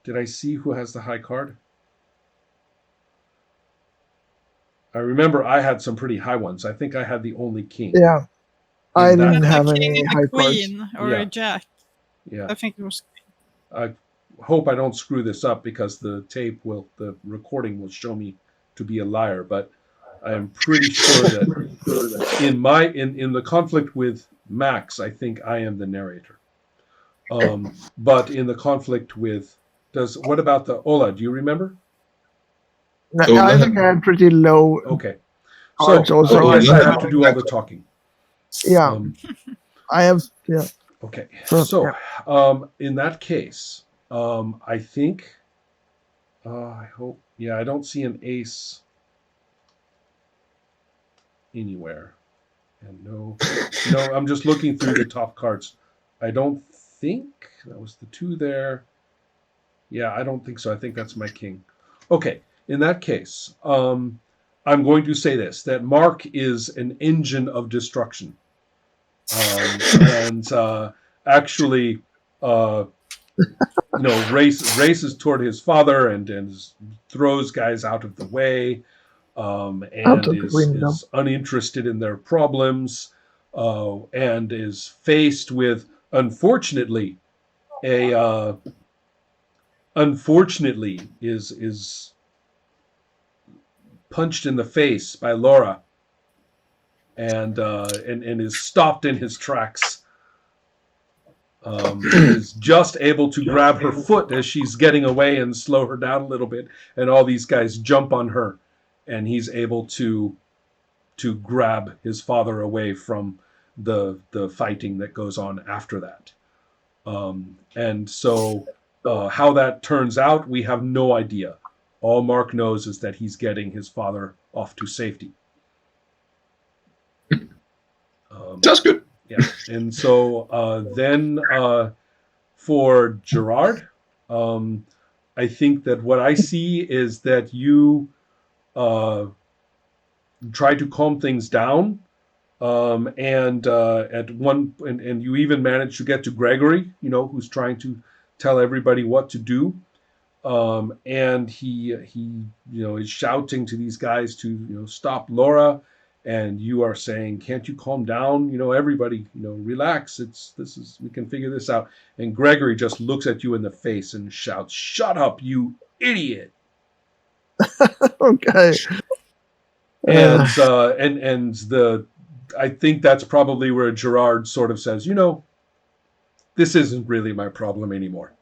Did I see who has the high card? I remember I had some pretty high ones. I think I had the only king Yeah, I in that. didn't And a have king any and high a cards. queen or Yeah. a jack. Yeah. I think it was. I hope I don't screw this up because the recording will show me to be a liar. But I am pretty sure that in the conflict with Max, I think I am the narrator. But in the conflict with what about the Ola? Do you remember? No, Oh, I think I had pretty low Okay. cards So also. yes, I I had have to do all the talking. Yeah, I have. Yeah. Okay. So, In that case, I think. I hope. Yeah, I don't see an ace anywhere. And no, I'm just looking through the top cards. I don't think that was the two there. Yeah, I don't think so. I think that's my king. Okay, in that case, I'm going to say this: that Mark is an engine of destruction, and actually, races toward his father and throws guys out of the way, out and of the window. is uninterested in their problems, and is faced with, unfortunately, is punched in the face by Laura, and is stopped in his tracks. Is just able to grab her foot as she's getting away and slow her down a little bit, and all these guys jump on her, and he's able to grab his father away from the fighting that goes on after that. And so how that turns out, we have no idea. All Mark knows is that he's getting his father off to safety. That's good. Yeah, and so then for Gerard, I think that what I see is that you try to calm things down, and at one and you even manage to get to Gregory, who's trying to tell everybody what to do, and he is shouting to these guys to stop Laura, and you are saying, can't you calm down, everybody, relax, we can figure this out. And Gregory just looks at you in the face and shouts, shut up, you idiot. Okay. And I think that's probably where Gerard sort of says, this isn't really my problem anymore.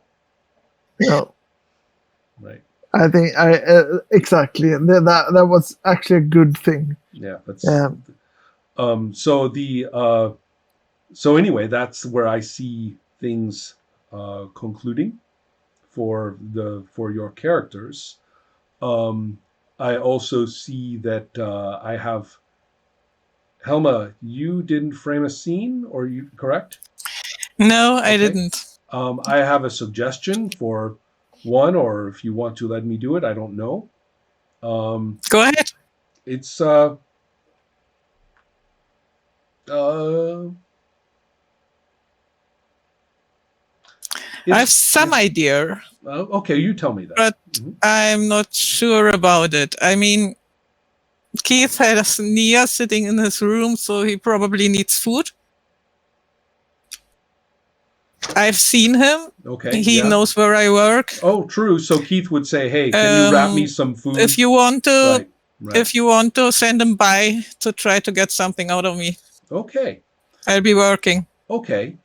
No. Right. I think exactly. That was actually a good thing. Yeah. That's, Yeah. So anyway, that's where I see things concluding for your characters. I also see that I have Helma. You didn't frame a scene, or you correct? No, I didn't. I have a suggestion for one, or if you want to let me do it, I don't know. Go ahead. It's I have some idea. Okay, you tell me that. But I'm not sure about it. I mean, Keith has Nia sitting in his room, so he probably needs food. I've seen him. Okay. He knows where I work. Oh, true. So Keith would say, "Hey, can you wrap me some food?" If you want to, right. If you want to send him by to try to get something out of me. Okay. I'll be working. Okay.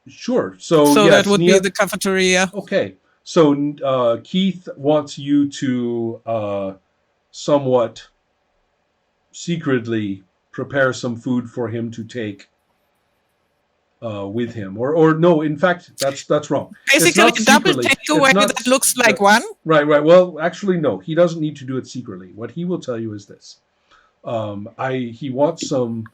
Sure. So yes, that would be the cafeteria. Okay. So Keith wants you to somewhat secretly prepare some food for him to take with him, or no, in fact, that's wrong. Basically, double takeaway that looks like one. Right. Well, actually, no, he doesn't need to do it secretly. What he will tell you is this: he wants some.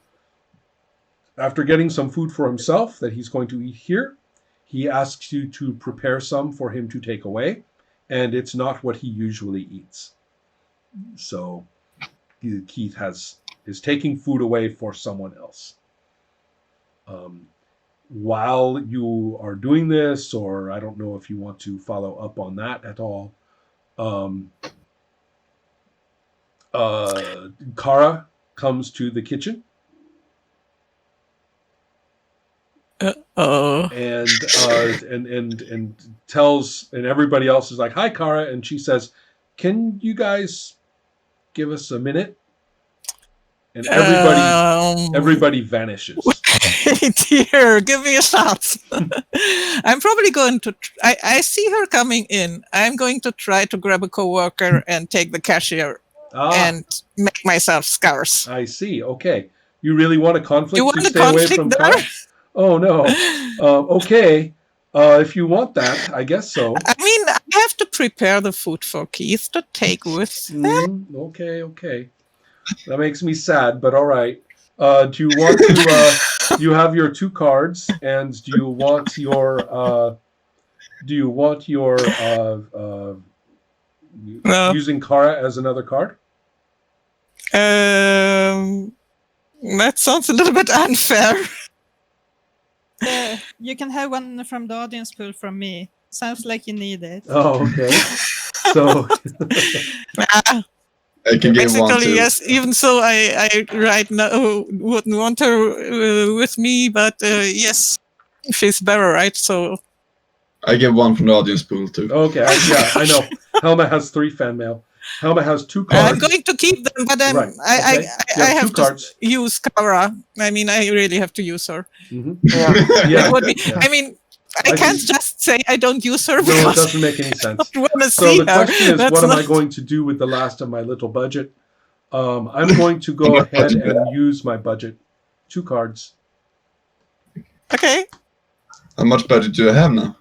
After getting some food for himself that he's going to eat here, he asks you to prepare some for him to take away, and it's not what he usually eats. So Keith is taking food away for someone else. while you are doing this, or I don't know if you want to follow up on that at all. Kara comes to the kitchen Oh. and tells, and everybody else is like, "Hi, Kara," and she says, "Can you guys give us a minute?" And everybody vanishes. Dear, give me a shot. I'm probably going to. I see her coming in. I'm going to try to grab a coworker and take the cashier and make myself scarce. I see. Okay, you really want a conflict You want to a stay away conflict from there? Kara? Oh no. Okay. If you want that, I guess so. I mean, I have to prepare the food for Keith to take with him. Okay. That makes me sad, but all right. Do you want to? You have your 2 cards, and do you want your? Using Kara as another card? That sounds a little bit unfair. You can have one from the audience pool from me. Sounds like you need it. Oh, okay. So I can give one basically, too. yes. Even so, I right now wouldn't want her with me, but yes, she's better, right? So I get one from the audience pool too. okay, I know. Helma has 3 fan mail. Helma has 2 cards. I'm going to keep them, but Right. I have 2 cards. to use Kara. I mean, I really have to use her. Mm-hmm. Yeah. It would be, I mean, I can't just say I don't use her No, it because doesn't make any sense. I don't want to So see the her. question is, That's what am I not- going to do with the last of my little budget? I'm going to go ahead and use my budget. 2 cards. Okay. How much budget do I have now?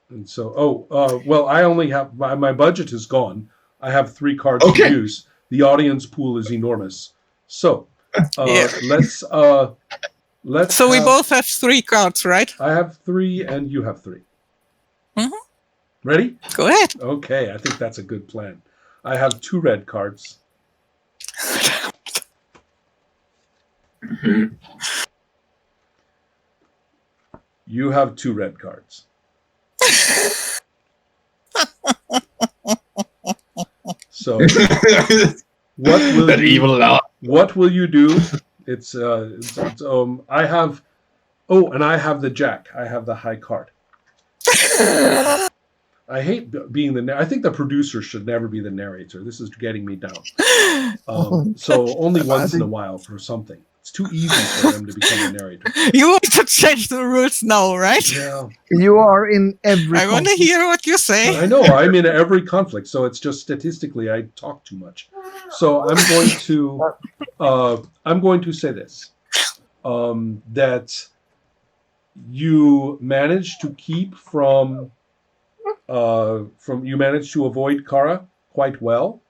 And so, well, I only have my budget is gone. I have 3 cards Okay. to use. The audience pool is enormous. So Yeah. let's. So we both have 3 cards, right? I have 3, and you have 3. Mhm. Ready? Go ahead. Okay, I think that's a good plan. I have 2 red cards. You have 2 red cards. So what will That you, evil laugh. what will you do? It's I have, and I have the jack. I have the high card. I hate being I think the producer should never be the narrator. This is getting me down. So only once in a while for something. It's too easy for them to become a narrator. You want to change the rules now, right? Yeah, You are in every. I want to conflict. hear what you say. I know. I'm in every conflict, so it's just statistically I talk too much. So I'm going to say this: that you managed to keep from you managed to avoid Kara quite well.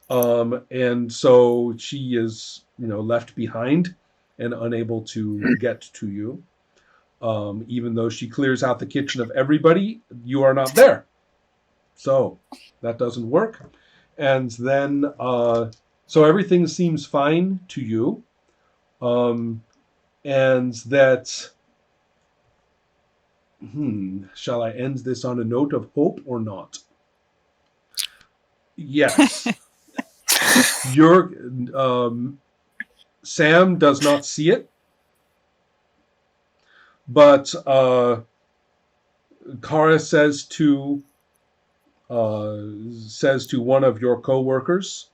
And so she is, left behind and unable to get to you. Even though she clears out the kitchen of everybody, you are not there. So that doesn't work. And then, so everything seems fine to you. And that, shall I end this on a note of hope or not? Yes. Your Sam does not see it, but Kara says to one of your coworkers,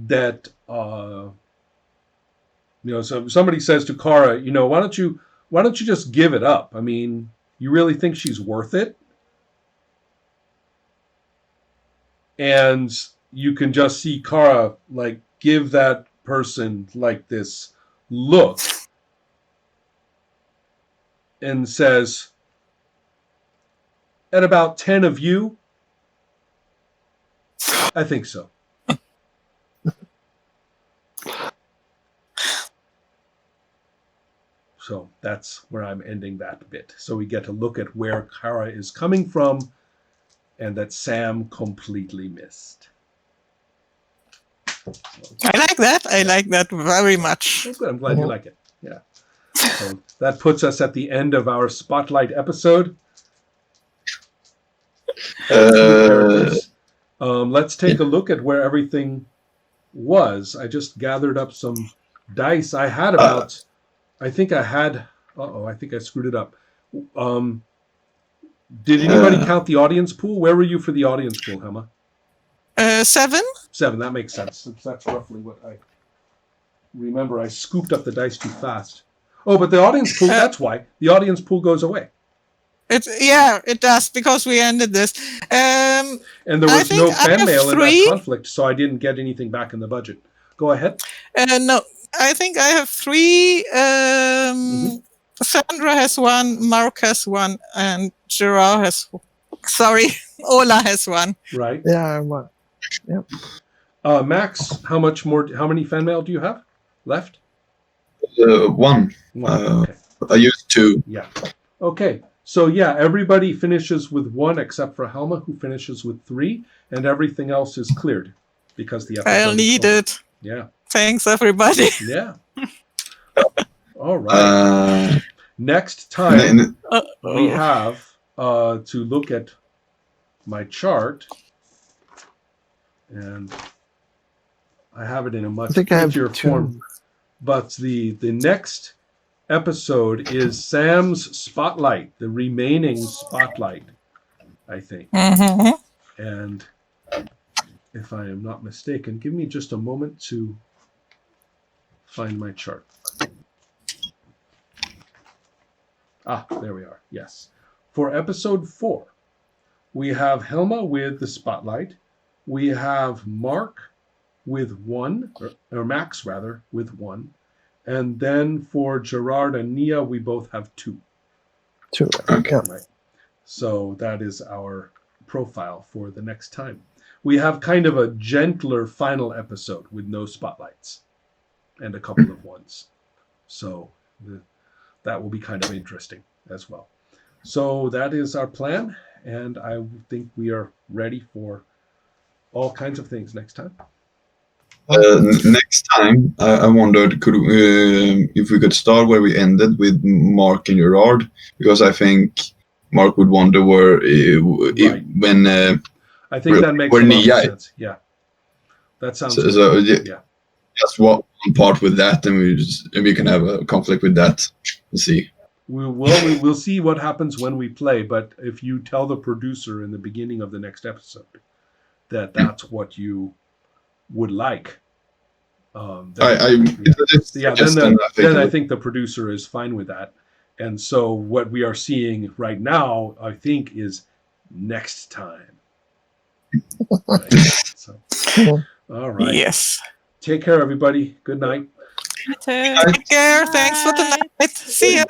that so somebody says to Kara, why don't you just give it up? I mean, you really think she's worth it? And you can just see Kara give that person this look and says, at about 10 of you, I think so. So that's where I'm ending that bit. So we get to look at where Kara is coming from and that Sam completely missed. So, I like that. I like that very much. that's good. I'm glad you like it. Yeah. So that puts us at the end of our Spotlight episode. Let's take a look at where everything was. I just gathered up some dice. I had about, I think I screwed it up. Did anybody count the audience pool? Where were you for the audience pool, Hema? 7. 7, that makes sense. That's roughly what I remember. I scooped up the dice too fast. Oh, but the audience pool, that's why. The audience pool goes away. It does, because we ended this. And there was no fan mail in that conflict, so I didn't get anything back in the budget. Go ahead. No, I think I have 3. Sandra has 1, Mark has 1, and Gerard has... Sorry, Ola has 1. Right. Yeah, 1. Yep. Max, how many fan mail do you have left? 1. Okay. I used 2. Yeah. Okay. So yeah, everybody finishes with 1 except for Helma, who finishes with 3, and everything else is cleared because the episode I'll need it. Yeah. Thanks, everybody. Yeah. All right. Next time we have to look at my chart, and I have it in a much prettier form. But the next episode is Sam's Spotlight, the remaining Spotlight, I think. Mm-hmm. And if I am not mistaken, give me just a moment to find my chart. There we are. Yes. For episode 4, we have Helma with the Spotlight. We have Mark with 1, or Max rather, with 1. And then for Gerard and Nia, we both have 2. 2. Okay. Right. So that is our profile for the next time. We have kind of a gentler final episode with no spotlights and a couple of ones. So that will be kind of interesting as well. So that is our plan, and I think we are ready for all kinds of things next time. Next time, I wondered if we could start where we ended with Mark and Gerard, because I think Mark would wonder where when I think that makes a lot of sense. Yeah, that sounds good. So yeah. Just one part with that, and we can have a conflict with that. We'll see. We'll see what happens when we play. But if you tell the producer in the beginning of the next episode that that's what you would like, then I think the producer is fine with that. And so what we are seeing right now, I think, is next time. Right? So, all right. Yes. Take care, everybody. Good night. You too. Take care. Thanks for the night. See ya.